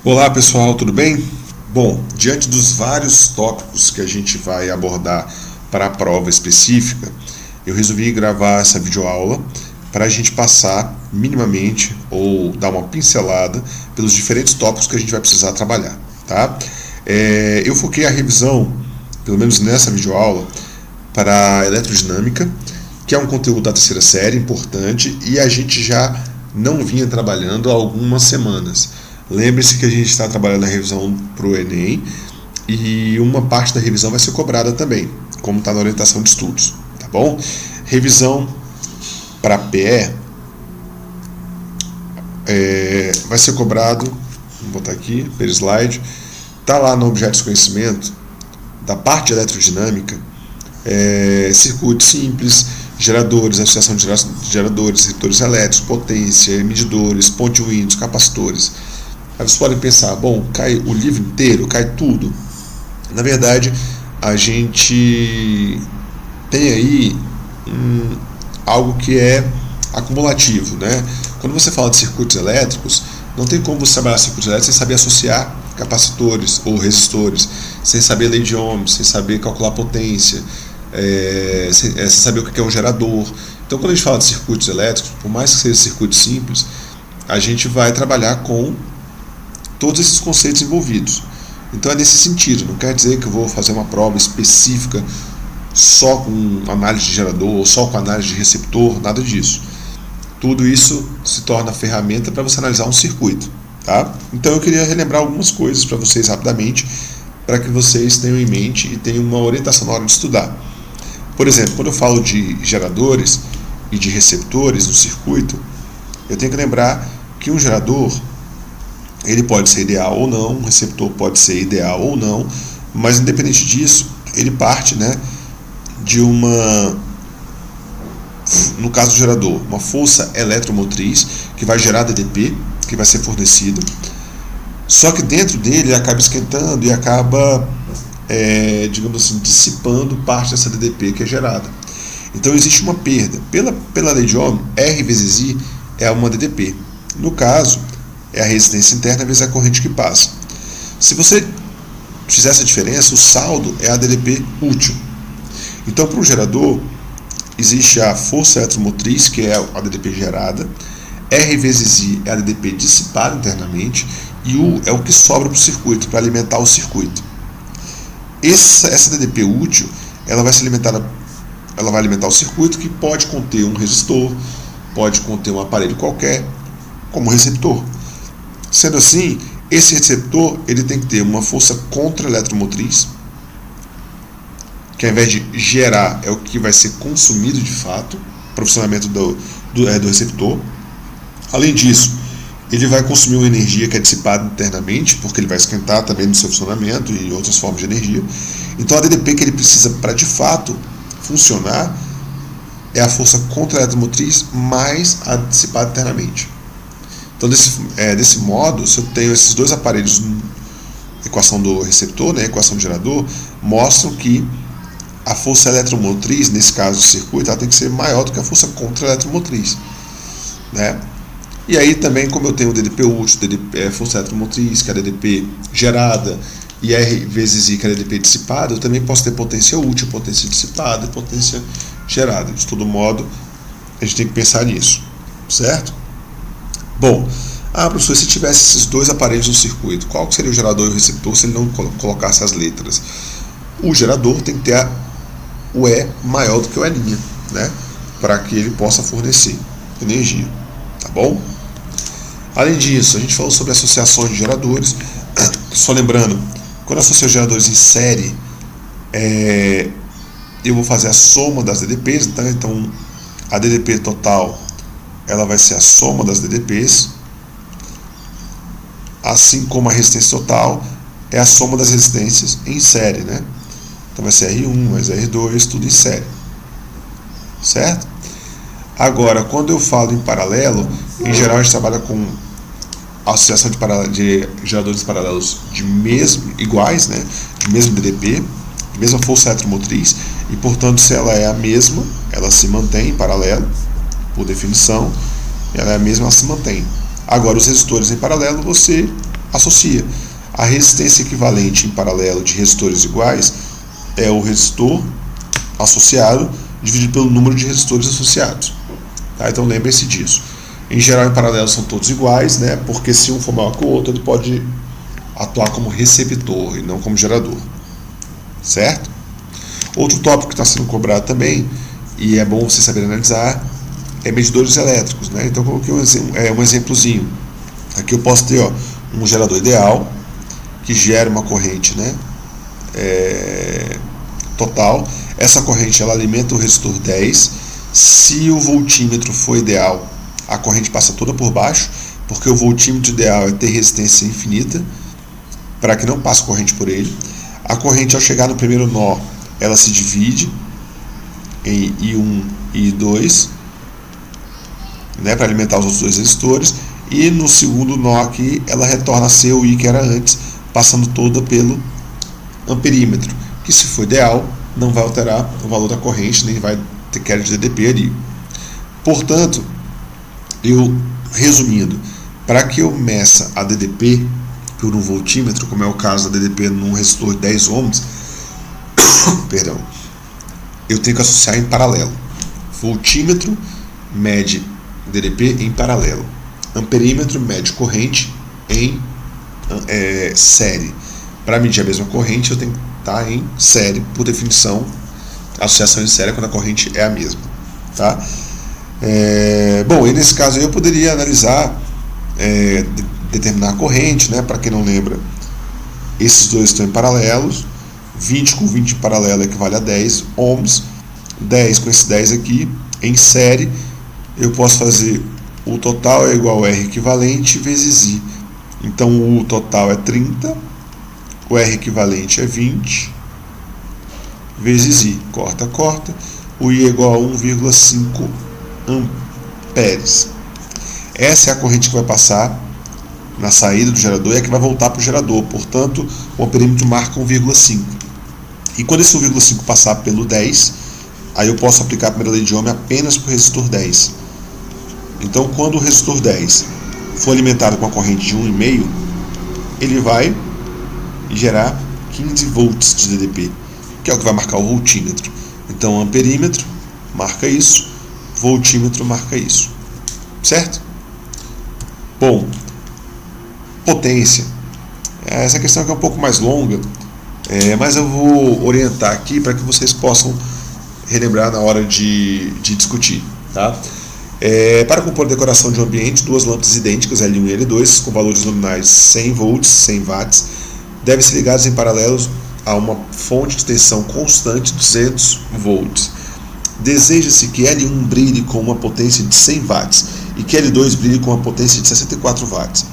Olá pessoal, tudo bem? Bom, diante dos vários tópicos que a gente vai abordar para a prova específica, eu resolvi gravar essa videoaula para a gente passar minimamente ou dar uma pincelada pelos diferentes tópicos que a gente vai precisar trabalhar, tá? Eu foquei a revisão, pelo menos nessa videoaula, para a eletrodinâmica, que é um conteúdo da terceira série importante e a gente já não vinha trabalhando há algumas semanas. Lembre-se que a gente está trabalhando a revisão para o Enem e uma parte da revisão vai ser cobrada também, como está na orientação de estudos, tá bom? Revisão para PE vai ser cobrado, vou botar aqui, per slide, está lá no objeto de conhecimento, da parte de eletrodinâmica, circuitos simples, geradores, associação de geradores, receptores elétricos, potência, medidores, ponte Windows, capacitores. Aí vocês podem pensar, bom, cai o livro inteiro, cai tudo. Na verdade, a gente tem aí algo que é acumulativo, né? Quando você fala de circuitos elétricos, não tem como você trabalhar circuitos elétricos sem saber associar capacitores ou resistores, sem saber lei de Ohm, sem saber calcular potência, sem saber o que é um gerador. Então, quando a gente fala de circuitos elétricos, por mais que seja circuito simples, a gente vai trabalhar com todos esses conceitos envolvidos. Então é nesse sentido, não quer dizer que eu vou fazer uma prova específica só com análise de gerador, só com análise de receptor, nada disso. Tudo isso se torna ferramenta para você analisar um circuito, tá? Então eu queria relembrar algumas coisas para vocês rapidamente, para que vocês tenham em mente e tenham uma orientação na hora de estudar. Por exemplo, quando eu falo de geradores e de receptores no circuito, eu tenho que lembrar que um gerador ele pode ser ideal ou não, um receptor pode ser ideal ou não, mas independente disso, ele parte, de uma, no caso do gerador, uma força eletromotriz que vai gerar DDP, que vai ser fornecida, só que dentro dele ele acaba esquentando e acaba, digamos assim, dissipando parte dessa DDP que é gerada. Então existe uma perda. Pela lei de Ohm, R vezes I é uma DDP. No caso, é a resistência interna vezes a corrente que passa. Se você fizer essa diferença, o saldo é a DDP útil. Então, para um gerador, existe a força eletromotriz, que é a DDP gerada, R vezes I é a DDP dissipada internamente, e U é o que sobra para o circuito, para alimentar o circuito. Essa DDP útil, ela vai alimentar o circuito, que pode conter um resistor, pode conter um aparelho qualquer, como receptor. Sendo assim, esse receptor ele tem que ter uma força contra-eletromotriz, que ao invés de gerar é o que vai ser consumido de fato para o funcionamento do receptor. Além disso, ele vai consumir uma energia que é dissipada internamente, porque ele vai esquentar também no seu funcionamento e outras formas de energia. Então a DDP que ele precisa para de fato funcionar é a força contra-eletromotriz mais a dissipada internamente. Então, desse modo, se eu tenho esses dois aparelhos, equação do receptor, equação do gerador, mostram que a força eletromotriz, nesse caso do circuito, ela tem que ser maior do que a força contra-eletromotriz. E aí também, como eu tenho o DDP útil, força eletromotriz, que é a DDP gerada, e R vezes I, que é a DDP dissipada, eu também posso ter potência útil, potência dissipada e potência gerada. De todo modo, a gente tem que pensar nisso, certo? Bom, professor, se tivesse esses dois aparelhos no circuito, qual seria o gerador e o receptor se ele não colocasse as letras? O gerador tem que ter o E maior do que o E', para que ele possa fornecer energia, tá bom? Além disso, a gente falou sobre associações de geradores. Só lembrando, quando eu associo geradores em série, eu vou fazer a soma das DDPs, então a DDP total ela vai ser a soma das DDPs, assim como a resistência total é a soma das resistências em série, Então vai ser R1 mais R2, tudo em série, certo? Agora, quando eu falo em paralelo, em geral a gente trabalha com a associação de geradores paralelos iguais, de mesmo DDP, de mesma força eletromotriz, e portanto se ela é a mesma, ela se mantém em paralelo, por definição, ela é a mesma, ela se mantém. Agora, os resistores em paralelo, você associa. A resistência equivalente em paralelo de resistores iguais é o resistor associado dividido pelo número de resistores associados. Tá? Então lembrem-se disso. Em geral, em paralelo são todos iguais, né? Porque se um for maior que o outro, ele pode atuar como receptor e não como gerador. Certo? Outro tópico que está sendo cobrado também, e é bom você saber analisar, é medidores elétricos. Né? Então, coloquei um exemplozinho. Aqui eu posso ter um gerador ideal, que gera uma corrente, né? Total. Essa corrente ela alimenta o resistor 10. Se o voltímetro for ideal, a corrente passa toda por baixo, porque o voltímetro ideal é ter resistência infinita, para que não passe corrente por ele. A corrente, ao chegar no primeiro nó, ela se divide em I1 e I2, né, para alimentar os outros dois resistores, e no segundo nó aqui, ela retorna a ser o I que era antes, passando toda pelo amperímetro, que se for ideal, não vai alterar o valor da corrente, nem vai ter queda de DDP ali. Portanto, resumindo, para que eu meça a DDP por um voltímetro, como é o caso da DDP num resistor de 10 ohms, perdão, eu tenho que associar em paralelo. Voltímetro mede DDP em paralelo. Amperímetro mede corrente em série. Para medir a mesma corrente, eu tenho que estar em série, por definição. Associação em série é quando a corrente é a mesma. Tá? Bom, e nesse caso aí eu poderia analisar, determinar a corrente, né? Para quem não lembra, esses dois estão em paralelos. 20 com 20 em paralelo equivale a 10 ohms. 10 com esse 10 aqui em série, eu posso fazer o total é igual a R equivalente vezes I. Então o total é 30, o R equivalente é 20 vezes I. Corta, corta. O I é igual a 1,5 amperes. Essa é a corrente que vai passar na saída do gerador e é que vai voltar para o gerador. Portanto, o amperímetro marca 1,5. E quando esse 1,5 passar pelo 10, aí eu posso aplicar a primeira lei de Ohm apenas para o resistor 10. Então, quando o resistor 10 for alimentado com a corrente de 1,5, ele vai gerar 15 volts de DDP, que é o que vai marcar o voltímetro. Então, amperímetro marca isso, voltímetro marca isso. Certo? Bom, potência. Essa questão aqui é um pouco mais longa, mas eu vou orientar aqui para que vocês possam relembrar na hora de discutir. Tá? Para compor a decoração de um ambiente, duas lâmpadas idênticas, L1 e L2, com valores nominais 100 volts, 100 watts, devem ser ligadas em paralelo a uma fonte de tensão constante, 200 volts. Deseja-se que L1 brilhe com uma potência de 100 watts e que L2 brilhe com uma potência de 64 watts.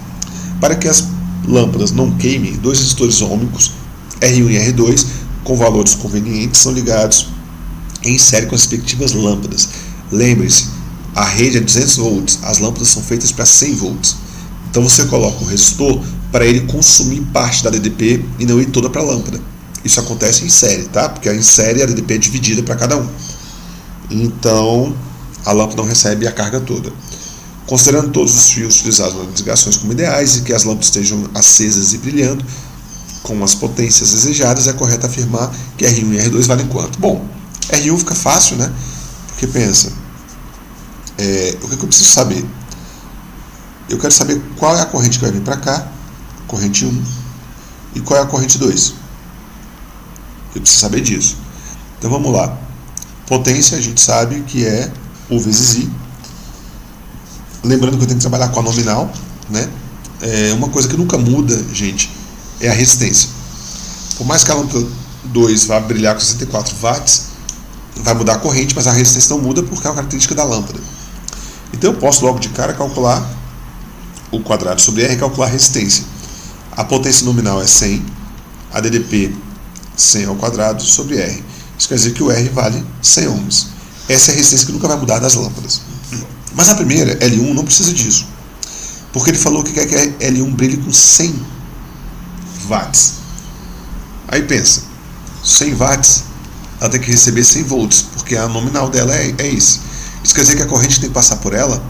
Para que as lâmpadas não queimem, dois resistores ômicos, R1 e R2, com valores convenientes, são ligados em série com as respectivas lâmpadas. Lembre-se, a rede é 200 volts, as lâmpadas são feitas para 100 volts. Então você coloca o resistor para ele consumir parte da DDP e não ir toda para a lâmpada. Isso acontece em série, tá? Porque em série a DDP é dividida para cada um. Então a lâmpada não recebe a carga toda. Considerando todos os fios utilizados nas ligações como ideais e que as lâmpadas estejam acesas e brilhando com as potências desejadas, é correto afirmar que R1 e R2 valem quanto? Bom, R1 fica fácil, né? Porque pensa, o que eu preciso saber? Eu quero saber qual é a corrente que vai vir para cá, corrente 1, e qual é a corrente 2. Eu preciso saber disso. Então vamos lá. Potência a gente sabe que é U vezes I. Lembrando que eu tenho que trabalhar com a nominal, né? Uma coisa que nunca muda, gente, é a resistência. Por mais que a lâmpada 2 vá brilhar com 64 watts, vai mudar a corrente, mas a resistência não muda porque é uma característica da lâmpada. Então eu posso logo de cara calcular o quadrado sobre R e calcular a resistência. A potência nominal é 100, a DDP 100 ao quadrado sobre R. Isso quer dizer que o R vale 100 ohms. Essa é a resistência que nunca vai mudar das lâmpadas. Mas a primeira, L1, não precisa disso. Porque ele falou que quer que a L1 brilhe com 100 watts. Aí pensa, 100 watts, ela tem que receber 100 volts, porque a nominal dela é isso. Isso quer dizer que a corrente que tem que passar por ela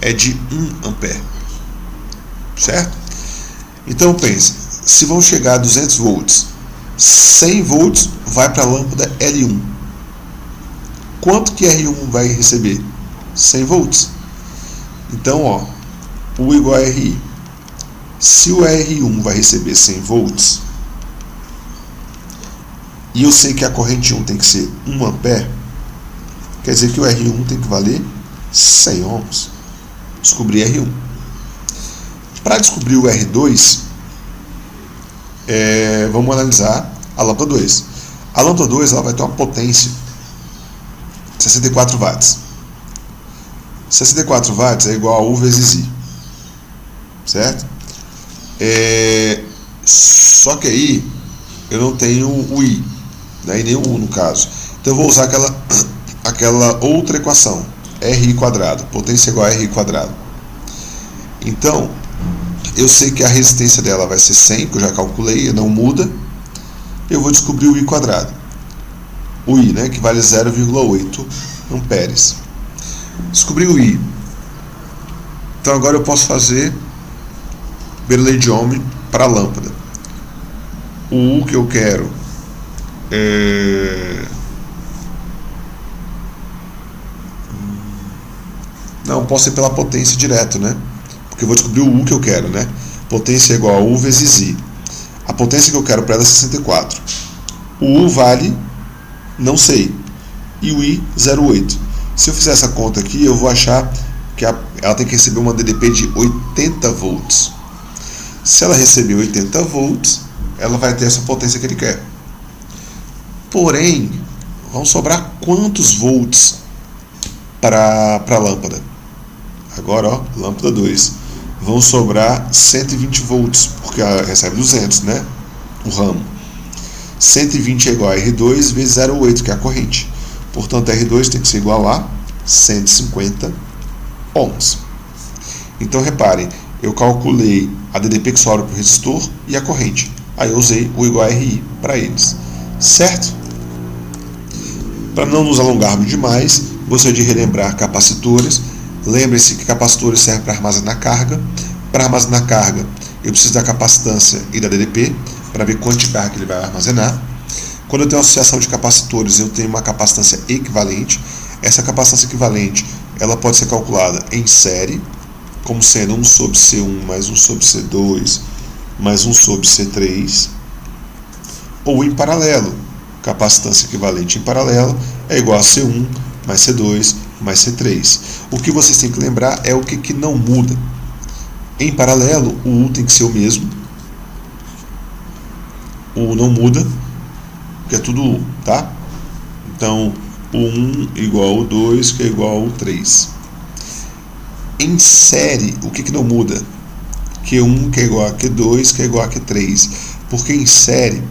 é de 1 ampere. Certo? Então pense, se vão chegar a 200 volts, 100 volts vai para a lâmpada L1. Quanto que R1 vai receber? 100 volts. Então, ó, U igual a RI. Se o R1 vai receber 100 volts, e eu sei que a corrente 1 tem que ser 1 ampere, quer dizer que o R1 tem que valer 100 ohms. Descobri R1. Para descobrir o R2, vamos analisar a lâmpada 2. A lâmpada 2 ela vai ter uma potência de 64 watts. 64 watts é igual a U vezes I. Certo? Só que aí eu não tenho o I, né, e nem o U no caso. Então eu vou usar aquela outra equação, RI quadrado, potência igual a RI quadrado. Então, eu sei que a resistência dela vai ser 100, que eu já calculei, não muda. Eu vou descobrir o I quadrado. O I, né, que vale 0,8 amperes. Descobri o I. Então agora eu posso fazer Bernoulli de Ohm para a lâmpada. O U que eu quero não, posso ir pela potência direto, né? Porque eu vou descobrir o U que eu quero, né? Potência é igual a U vezes I. A potência que eu quero para ela é 64. O U vale, não sei. E o I, 0,8. Se eu fizer essa conta aqui, eu vou achar que ela tem que receber uma DDP de 80 volts. Se ela receber 80 volts, ela vai ter essa potência que ele quer. Porém, vão sobrar quantos volts para a lâmpada? Agora, ó, lâmpada 2. Vão sobrar 120 volts, porque ela recebe 200, né? O ramo. 120 é igual a R2 vezes 0,8, que é a corrente. Portanto, R2 tem que ser igual a 150 ohms. Então, reparem, eu calculei a DDP que sobra para o resistor e a corrente. Aí eu usei o igual a RI para eles. Certo? Para não nos alongarmos demais, gostaria de relembrar capacitores. Lembre-se que capacitores servem para armazenar carga. Para armazenar carga, eu preciso da capacitância e da DDP para ver quanto de carga ele vai armazenar. Quando eu tenho uma associação de capacitores, eu tenho uma capacitância equivalente. Essa capacitância equivalente ela pode ser calculada em série, como sendo 1 sobre C1 mais 1 sobre C2 mais 1 sobre C3, ou em paralelo. Capacitância equivalente em paralelo é igual a C1 mais C2 mais C3. O que vocês têm que lembrar é o que não muda. Em paralelo, o U tem que ser o mesmo. O U não muda, que é tudo U, tá? Então, o 1 igual ao 2, que é igual ao 3. Em série, o que não muda? Q1 que é igual a Q2, que é igual a Q3. Porque em série,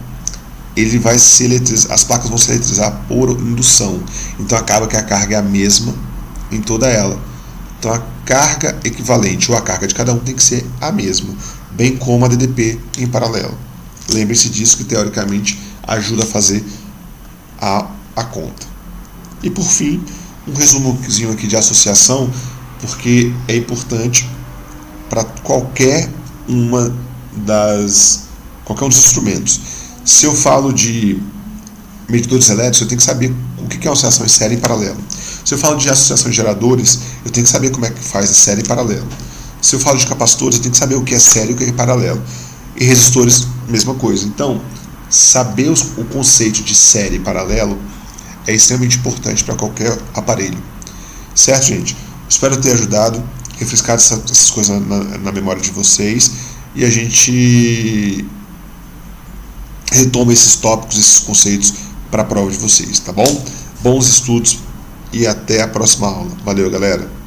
ele vai se eletrizar, as placas vão se eletrizar por indução. Então acaba que a carga é a mesma em toda ela. Então a carga equivalente ou a carga de cada um tem que ser a mesma, bem como a DDP em paralelo. Lembre-se disso, que teoricamente ajuda a fazer a conta. E por fim, um resumozinho aqui de associação, porque é importante para qualquer um dos instrumentos. Se eu falo de medidores elétricos, eu tenho que saber o que é uma associação em série e paralelo. Se eu falo de associação de geradores, eu tenho que saber como é que faz a série e paralelo. Se eu falo de capacitores, eu tenho que saber o que é série e o que é paralelo. E resistores, mesma coisa. Então, saber o conceito de série e paralelo é extremamente importante para qualquer aparelho. Certo, gente? Espero ter ajudado, refrescado essas coisas na memória de vocês, e a gente retoma esses tópicos, esses conceitos para a prova de vocês, tá bom? Bons estudos e até a próxima aula. Valeu, galera!